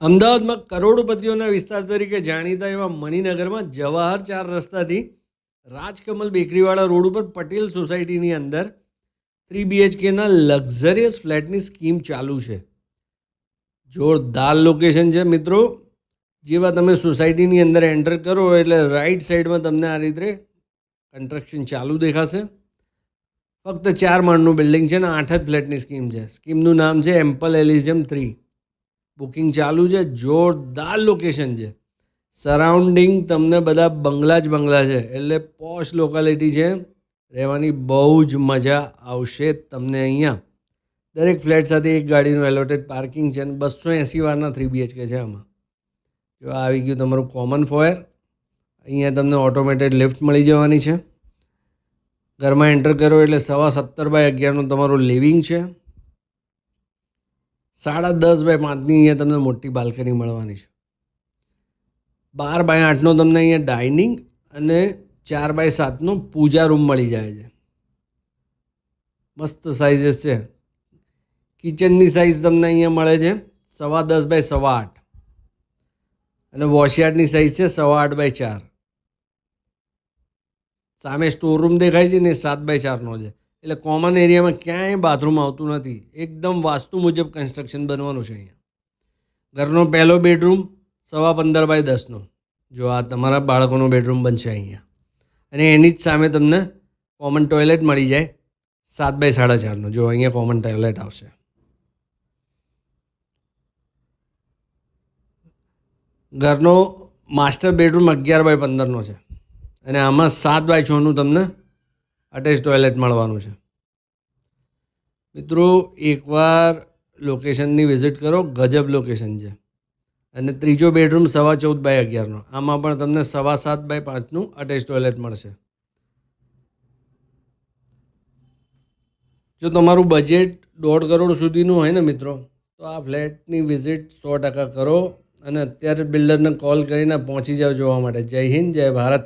અમદાવાદમાં કરોડોપતિઓના વિસ્તાર તરીકે જાણીતા એવા મણિનગરમાં જવાહર 4 રસ્તાથી રાજકમલ બેકરીવાળા રોડ ઉપર પટેલ સોસાયટીની અંદર 3 BHKના લક્ઝરિયસ ફ્લેટની સ્કીમ ચાલુ છે. જોરદાર લોકેશન છે મિત્રો. જેવા તમે સોસાયટીની અંદર એન્ટર કરો એટલે રાઈટ સાઈડમાં તમને આ રીતે કન્સ્ટ્રક્શન ચાલુ દેખાશે. ફક્ત 4 માળનું બિલ્ડિંગ છે ને 8 જ ફ્લેટની સ્કીમ છે. સ્કીમનું નામ છે એમ્પલ એલિઝિયમ 3. બુકિંગ ચાલુ છે. જોરદાર લોકેશન છે. સરાઉન્ડિંગ તમને બધા બંગલા જ બંગલા છે, એટલે પોશ લોકાલિટી છે. રહેવાની બહુ જ મજા આવશે તમને અહીંયા. દરેક ફ્લેટ સાથે એક ગાડીનું એલોટેડ પાર્કિંગ છે અને 280 વારના 3 BHK છે. આમાં જો આવી ગયું તમારું કોમન ફોયર. અહીંયા તમને ઓટોમેટેડ લિફ્ટ મળી જવાની છે. ઘરમાં એન્ટર કરો એટલે 17x11 તમારું લિવિંગ છે. 10.5x5ની અહીંયા તમને મોટી બાલ્કની મળવાની છે. 12x8નો તમને અહીંયા ડાઇનિંગ અને 4x7નો પૂજા રૂમ મળી જાય છે. મસ્ત સાઇઝીસ છે. કિચનની સાઇઝ તમને અહીંયા મળે છે 10.25x8 અને વોશયાર્ડની સાઇઝ છે 8.25x4. સામે સ્ટોર રૂમ દેખાય છે ને 7x4નો છે. એટલે કોમન એરિયામાં ક્યાંય બાથરૂમ આવતું નથી. એકદમ વાસ્તુ મુજબ કન્સ્ટ્રક્શન બનવાનું છે અહીંયા. ઘરનો પહેલો બેડરૂમ 15.10નો. જો આ તમારા બાળકોનો બેડરૂમ બનશે અહીંયા. અને એની જ સામે તમને કોમન ટોયલેટ મળી જાય 7x4.5નો. જો અહીંયા કોમન ટોયલેટ આવશે. ઘરનો માસ્ટર બેડરૂમ 11x15નો છે અને આમાં 7x6નું તમને અટેચ ટોયલેટ મળવાનું છે. મિત્રો એકવાર લોકેશનની વિઝિટ કરો. ગજબ લોકેશન છે. અને ત્રીજો બેડરૂમ 14.5x11નો. આમાં પણ તમને 7.5x5નું અટેચ ટોયલેટ મળશે. જો તમારું બજેટ 1.5 કરોડ સુધીનું હોય ને મિત્રો, તો આ ફ્લેટની વિઝિટ 100% કરો અને અત્યારે બિલ્ડરને કોલ કરીને પહોંચી જાઓ જોવા માટે. જય હિન્દ, જય ભારત.